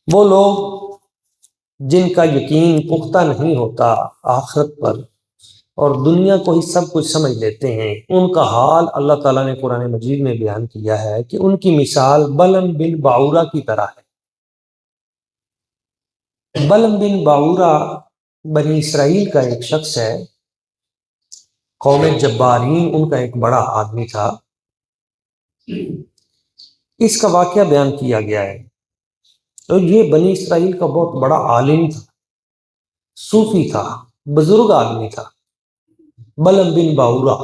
وہ لوگ جن کا یقین پختہ نہیں ہوتا آخرت پر اور دنیا کو ہی سب کچھ سمجھ لیتے ہیں، ان کا حال اللہ تعالیٰ نے قرآن مجید میں بیان کیا ہے کہ ان کی مثال بلم بن باورا کی طرح ہے۔ بلم بن باورا بنی اسرائیل کا ایک شخص ہے، قوم جبارین ان کا ایک بڑا آدمی تھا۔ اس کا واقعہ بیان کیا گیا ہے۔ تو یہ بنی اسرائیل کا بہت بڑا عالم تھا، صوفی تھا، بزرگ آدمی تھا، بلم بن باورا۔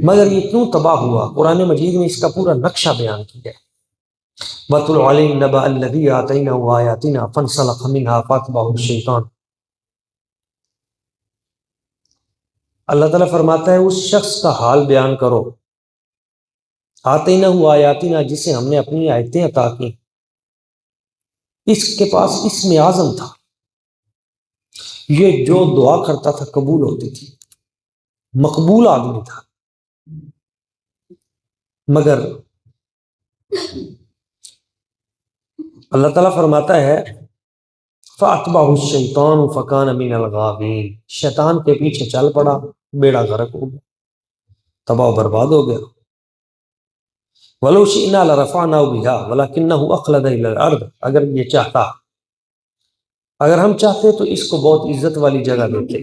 مگر یہ کیوں تباہ ہوا؟ قرآن مجید میں اس کا پورا نقشہ بیان کیا ہے۔ وَاتْلُ عَلَيْهِمْ نَبَأَ الَّذِي آتَيْنَاهُ آيَاتِنَا فَانسَلَخَ مِنْهَا فَأَتْبَعَهُ الشَّيْطَانُ۔ اللہ تعالیٰ فرماتا ہے اس شخص کا حال بیان کرو، آتَيْنَاهُ آيَاتِنَا، جسے ہم نے اپنی آیتیں عطا کی۔ اس کے پاس اسم اعظم تھا، یہ جو دعا کرتا تھا قبول ہوتی تھی، مقبول آدمی تھا۔ مگر اللہ تعالیٰ فرماتا ہے فَأَتْبَعَهُ الشَّيْطَانُ فَكَانَ مِنَ الْغَاوِينَ، شیطان کے پیچھے چل پڑا، بیڑا غرق ہو گیا، تباہ و برباد ہو گیا۔ وَلَوْ شِئْنَا لَرَفَعْنَاهُ بِهَا وَلَكِنَّهُ أَخْلَدَ إِلَى الْأَرْضِ، اگر یہ چاہتا، اگر ہم چاہتے تو اس کو بہت عزت والی جگہ دیتے،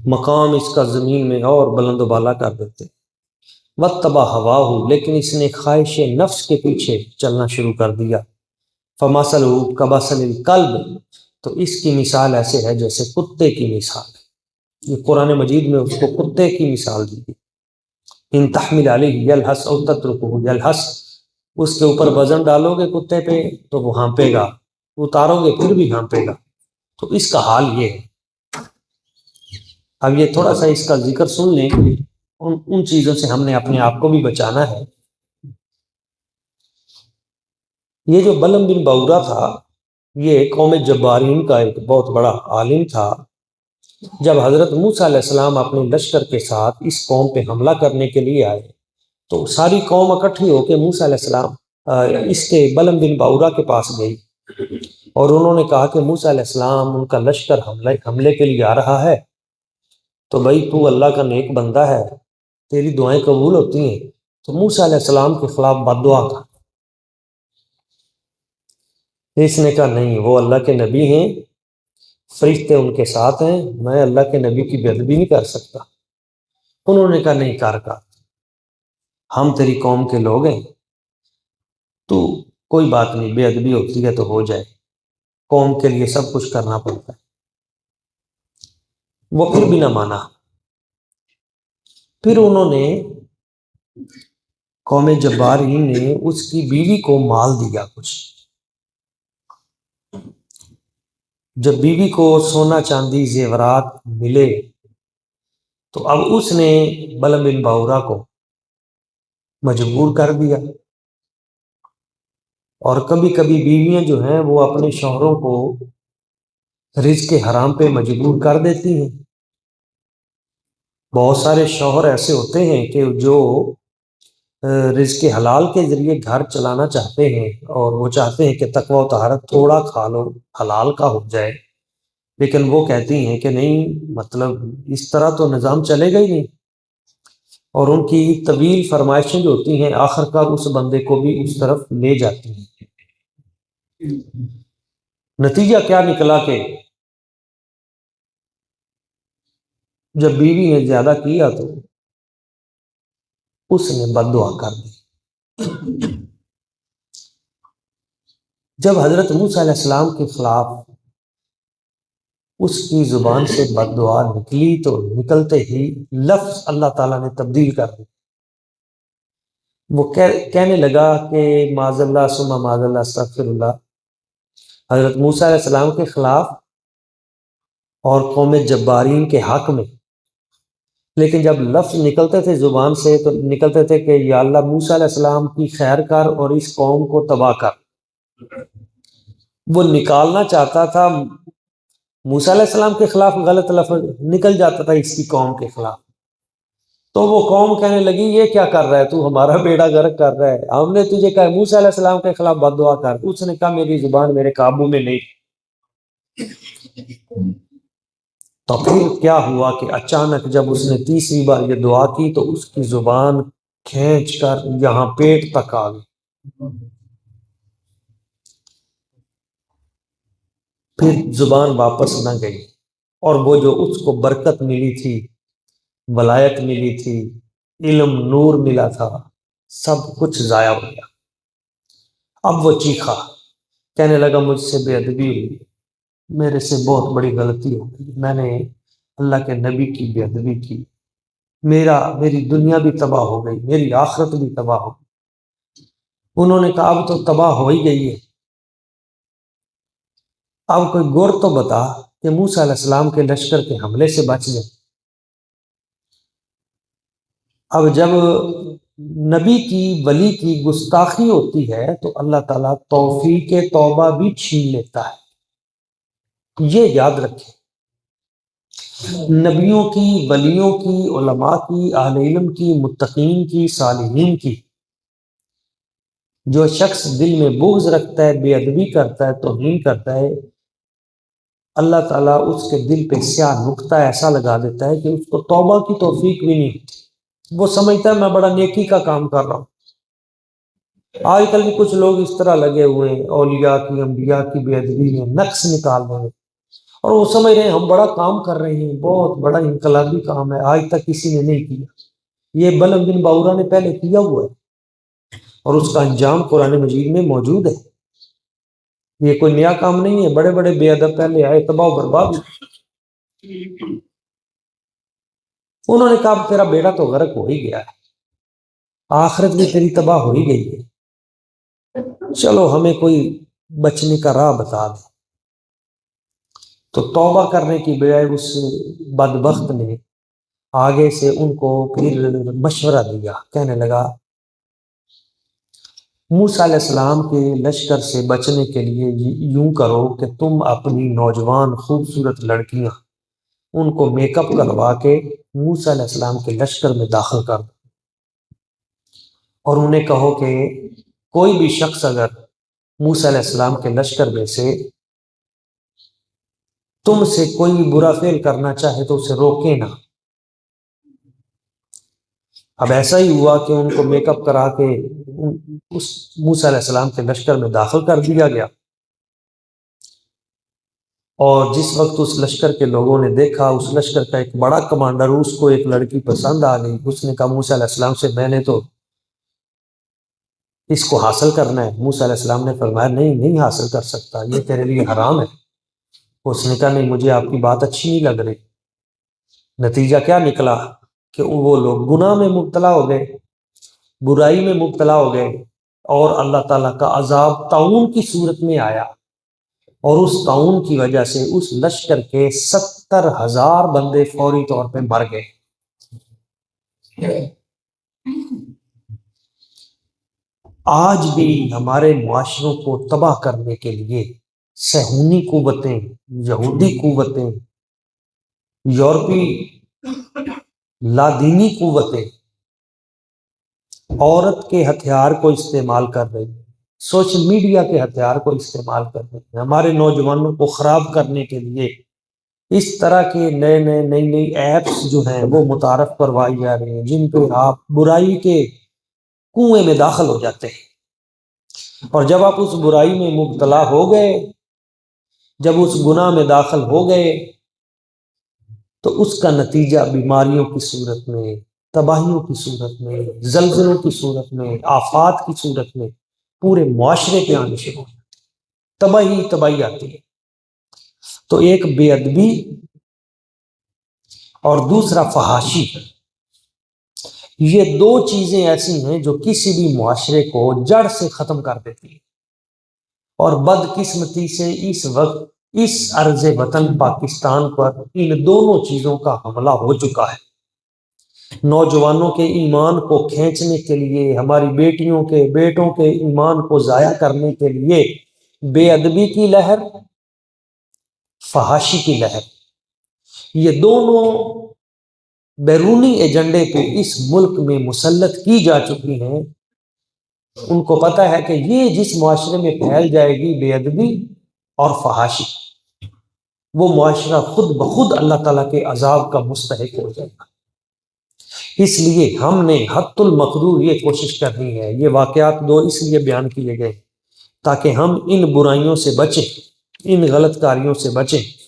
مقام اس کا زمین میں اور بلند و بالا کر دیتے۔ وَاتَّبَعَ هَوَاهُ، لیکن اس نے خواہش نفس کے پیچھے چلنا شروع کر دیا۔ فَمَثَلُهُ كَمَثَلِ الْكَلْبِ، تو اس کی مثال ایسے ہے جیسے کتے کی مثال ہے۔ یہ قرآن مجید میں اس کو کتے کی مثال دی گئی۔ ان تحمل علیہ یلہس او تترکہ یلہس، اس کے اوپر وزن ڈالو گے کتے پہ تو وہ ہانپے گا، اتارو گے پھر بھی ہانپے گا۔ تو اس کا حال یہ ہے۔ اب یہ تھوڑا سا اس کا ذکر سن لیں، ان چیزوں سے ہم نے اپنے آپ کو بھی بچانا ہے۔ یہ جو بلم بن باورا تھا، یہ قوم جبارین کا ایک بہت بڑا عالم تھا۔ جب حضرت موسیٰ علیہ السلام اپنے لشکر کے ساتھ اس قوم پہ حملہ کرنے کے لیے آئے تو ساری قوم اکٹھی ہو کے موسیٰ علیہ السلام اس کے بلم بن باورا کے پاس گئی، اور انہوں نے کہا کہ موسیٰ علیہ السلام ان کا لشکر حملے کے لیے آ رہا ہے، تو بھائی تو اللہ کا نیک بندہ ہے، تیری دعائیں قبول ہوتی ہیں۔ تو موسیٰ علیہ السلام کے خلاف بد دعا تھا۔ اس نے کہا نہیں، وہ اللہ کے نبی ہیں، فرشتے ان کے ساتھ ہیں، میں اللہ کے نبی کی بے ادبی نہیں کر سکتا۔ انہوں نے کہا نہیں کر کا، ہم تیری قوم کے لوگ ہیں، تو کوئی بات نہیں، بے ادبی ہوتی ہے تو ہو جائے، قوم کے لیے سب کچھ کرنا پڑتا ہے۔ وہ پھر بھی نہ مانا۔ پھر انہوں نے، قوم جبارین نے اس کی بیوی کو مال دیا کچھ۔ جب بیوی کو سونا چاندی زیورات ملے تو اب اس نے بلم بن باورا کو مجبور کر دیا، اور کبھی کبھی بیویاں جو ہیں وہ اپنے شوہروں کو رزق حرام پہ مجبور کر دیتی ہیں۔ بہت سارے شوہر ایسے ہوتے ہیں کہ جو رزق حلال کے ذریعے گھر چلانا چاہتے ہیں، اور وہ چاہتے ہیں کہ تقوی و طہارت تھوڑا کھا لو، حلال کا ہو جائے، لیکن وہ کہتی ہیں کہ نہیں، مطلب اس طرح تو نظام چلے گا ہی نہیں، اور ان کی طویل فرمائشیں جو ہوتی ہیں آخرکار اس بندے کو بھی اس طرف لے جاتی ہیں۔ نتیجہ کیا نکلا کہ جب بیوی نے زیادہ کیا تو اس نے بد دعا کر دی۔ جب حضرت موسیٰ علیہ السلام کے خلاف اس کی زبان سے بد دعا نکلی تو نکلتے ہی لفظ اللہ تعالیٰ نے تبدیل کر دی۔ وہ کہنے لگا کہ معاذ اللہ ثم معاذ اللہ استغفر اللہ، حضرت موسیٰ علیہ السلام کے خلاف اور قوم جبارین کے حق میں۔ لیکن جب لفظ نکلتے تھے زبان سے تو نکلتے تھے کہ یا اللہ موسیٰ علیہ السلام کی خیر کر اور اس قوم کو تباہ کر۔ وہ نکالنا چاہتا تھا موسیٰ علیہ السلام کے خلاف غلط لفظ، نکل جاتا تھا اس کی قوم کے خلاف۔ تو وہ قوم کہنے لگی یہ کیا کر رہا ہے تو، ہمارا بیڑا غرق کر رہا ہے، ہم نے تجھے کہا موسیٰ علیہ السلام کے خلاف بد دعا کر، اس نے کہا میری زبان میرے قابو میں نہیں۔ تو پھر کیا ہوا کہ اچانک جب اس نے تیسری بار یہ دعا کی تو اس کی زبان کھینچ کر یہاں پیٹ تک آ گئی، پھر زبان واپس نہ گئی، اور وہ جو اس کو برکت ملی تھی، ولایت ملی تھی، علم نور ملا تھا، سب کچھ ضائع ہو گیا۔ اب وہ چیخا، کہنے لگا مجھ سے بے ادبی ہوئی، میرے سے بہت بڑی غلطی ہو گئی، میں نے اللہ کے نبی کی بے ادبی کی، میری دنیا بھی تباہ ہو گئی، میری آخرت بھی تباہ ہو گئی۔ انہوں نے کہا اب تو تباہ ہو ہی گئی ہے، اب کوئی گر تو بتا کہ موسیٰ علیہ السلام کے لشکر کے حملے سے بچ جائے۔ اب جب نبی کی ولی کی گستاخی ہوتی ہے تو اللہ تعالیٰ توفیق توبہ بھی چھین لیتا ہے، یہ یاد رکھیں۔ نبیوں کی، ولیوں کی، علماء کی، اہل علم کی، متقین کی، صالحین کی، جو شخص دل میں بغض رکھتا ہے، بے ادبی کرتا ہے، توہین کرتا ہے، اللہ تعالیٰ اس کے دل پہ سیاہ نقطہ ایسا لگا دیتا ہے کہ اس کو توبہ کی توفیق بھی نہیں ہوتی۔ وہ سمجھتا ہے میں بڑا نیکی کا کام کر رہا ہوں۔ آج کل بھی کچھ لوگ اس طرح لگے ہوئے ہیں، اولیاء کی، انبیاء کی بے ادبی میں نقص نکال رہے ہیں، اور وہ سمجھ رہے ہیں ہم بڑا کام کر رہے ہیں، بہت بڑا انقلابی کام ہے، آج تک کسی نے نہیں کیا۔ یہ بلعم بن باورہ نے پہلے کیا ہوا ہے، اور اس کا انجام قرآن مجید میں موجود ہے۔ یہ کوئی نیا کام نہیں ہے، بڑے بڑے بے ادب پہلے آئے، تباہ و برباد۔ انہوں نے کہا تیرا بیڑا تو غرق ہو ہی گیا ہے، آخرت بھی تیری تباہ ہو ہی گئی ہے، چلو ہمیں کوئی بچنے کا راہ بتا دے۔ تو توبہ کرنے کی بجائے اس بدبخت نے آگے سے ان کو پھر مشورہ دیا، کہنے لگا موسیٰ علیہ السلام کے لشکر سے بچنے کے لیے یوں کرو کہ تم اپنی نوجوان خوبصورت لڑکیاں ان کو میک اپ کروا کے موسیٰ علیہ السلام کے لشکر میں داخل کر دو، اور انہیں کہو کہ کوئی بھی شخص اگر موسیٰ علیہ السلام کے لشکر میں سے تم سے کوئی برا فعل کرنا چاہے تو اسے روکے نہ۔ اب ایسا ہی ہوا کہ ان کو میک اپ کرا کے اس موسیٰ علیہ السلام کے لشکر میں داخل کر دیا گیا، اور جس وقت اس لشکر کے لوگوں نے دیکھا اس لشکر کا ایک بڑا کمانڈر، اس کو ایک لڑکی پسند آ گئی، اس نے کہا موسیٰ علیہ السلام سے میں نے تو اس کو حاصل کرنا ہے۔ موسیٰ علیہ السلام نے فرمایا نہیں حاصل کر سکتا، یہ تیرے لیے حرام ہے۔ اس نے کہا نہیں مجھے آپ کی بات اچھی نہیں لگ رہی۔ نتیجہ کیا نکلا کہ وہ لوگ گناہ میں مبتلا ہو گئے، برائی میں مبتلا ہو گئے، اور اللہ تعالیٰ کا عذاب طاعون کی صورت میں آیا، اور اس طاعون کی وجہ سے اس لشکر کے 70,000 بندے فوری طور پہ مر گئے۔ آج بھی ہمارے معاشروں کو تباہ کرنے کے لیے صہیونی قوتیں، یہودی قوتیں، یورپی لادینی قوتیں عورت کے ہتھیار کو استعمال کر رہی ہیں، سوشل میڈیا کے ہتھیار کو استعمال کر رہی ہیں، ہمارے نوجوانوں کو خراب کرنے کے لیے اس طرح کے نئی ایپس جو ہیں وہ متعارف کروائی جا رہی ہیں، جن پہ آپ برائی کے کنویں میں داخل ہو جاتے ہیں، اور جب آپ اس برائی میں مبتلا ہو گئے، جب اس گناہ میں داخل ہو گئے، تو اس کا نتیجہ بیماریوں کی صورت میں، تباہیوں کی صورت میں، زلزلوں کی صورت میں، آفات کی صورت میں پورے معاشرے پہ آنے شروع ہو، تباہی آتی ہے۔ تو ایک بے ادبی اور دوسرا فحاشی، یہ دو چیزیں ایسی ہیں جو کسی بھی معاشرے کو جڑ سے ختم کر دیتی ہیں، اور بدقسمتی سے اس وقت اس ارض وطن پاکستان پر ان دونوں چیزوں کا حملہ ہو چکا ہے۔ نوجوانوں کے ایمان کو کھینچنے کے لیے، ہماری بیٹیوں کے، بیٹوں کے ایمان کو ضائع کرنے کے لیے بے ادبی کی لہر، فحاشی کی لہر، یہ دونوں بیرونی ایجنڈے پہ اس ملک میں مسلط کی جا چکی ہیں، ان کو پتہ ہے کہ یہ جس معاشرے میں پھیل جائے گی بے ادبی اور فحاشی، وہ معاشرہ خود بخود اللہ تعالیٰ کے عذاب کا مستحق ہو جائے گا۔ اس لیے ہم نے حد المقدور یہ کوشش کرنی ہے۔ یہ واقعات دو اس لیے بیان کیے گئے تاکہ ہم ان برائیوں سے بچیں، ان غلط کاریوں سے بچیں